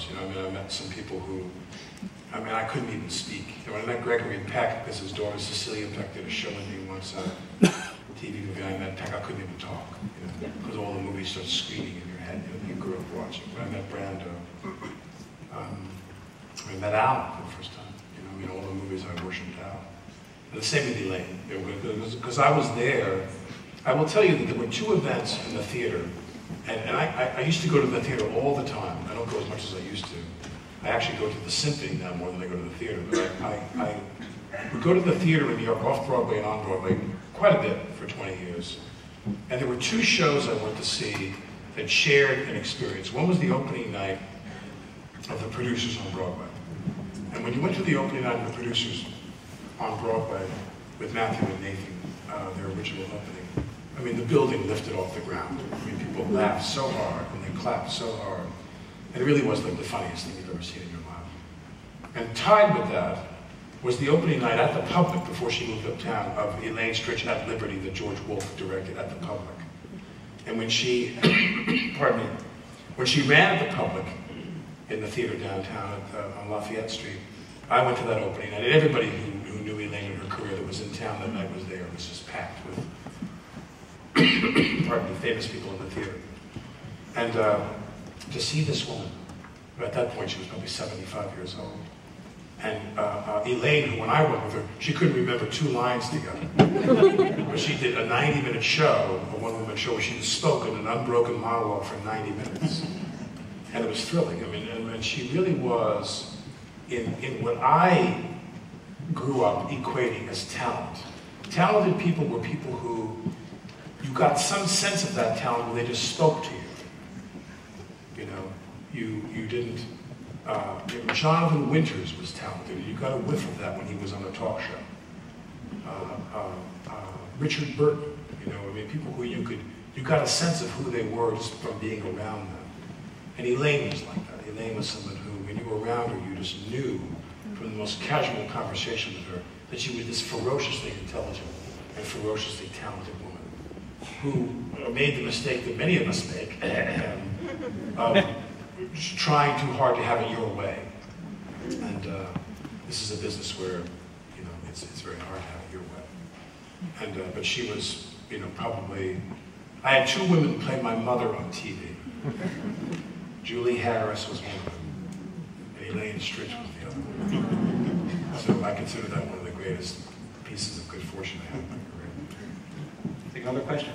stars. You know, I mean, I met some people who, I mean, I couldn't even speak. You know, when I met Gregory Peck, because his daughter Cecilia Peck did a show with me once, a TV movie, I met Peck, I couldn't even talk, you know, because all the movies started screaming in your head, you know, you grew up watching. When I met Brando, I met Alec for the first time, you know, I mean, all the movies I worshipped Alec. And the same with Elaine, because I was there. I will tell you that there were two events in the theater, and I used to go to the theater all the time. I don't go as much as I used to. I actually go to the symphony now more than I go to the theater, but I would go to the theater in New York, off-Broadway and on-Broadway, quite a bit for 20 years. And there were two shows I went to see that shared an experience. One was the opening night of The Producers on Broadway. And when you went to the opening night of The Producers on Broadway with Matthew and Nathan, their original opening, I mean, the building lifted off the ground. I mean, people laughed so hard and they clapped so hard. And it really was like the funniest thing you've ever seen in your life. And tied with that was the opening night at the Public, before she moved uptown, of Elaine Stritch at Liberty that George Wolfe directed at the Public. And when she, pardon me, when she ran at the Public in the theater downtown on Lafayette Street, I went to that opening night, and everybody who knew Elaine in her career that was in town that night was there. It was just packed with, pardon me, famous people in the theater. And to see this woman, at that point she was probably 75 years old, and Elaine, who when I went with her, she couldn't remember 2 lines together. But she did a 90-minute show, a one-woman show, where she spoke in an unbroken monologue for 90 minutes. And it was thrilling. I mean, and she really was, in what I grew up equating as talent. Talented people were people who, you got some sense of that talent when they just spoke to you. You know, you didn't, Jonathan Winters was talented. You got a whiff of that when he was on a talk show. Richard Burton, you know, I mean, people who you got a sense of who they were just from being around them. And Elaine was like that. Elaine was someone who, when you were around her, you just knew from the most casual conversation with her that she was this ferociously intelligent and ferociously talented woman who made the mistake that many of us make of trying too hard to have it your way. And this is a business where, you know, it's very hard to have it your way. And but she was, you know, probably, I had 2 women play my mother on TV. Julie Harris was one of them, and Elaine Stritch was the other one. So I consider that one of the greatest pieces of good fortune I had in my career. Take another question.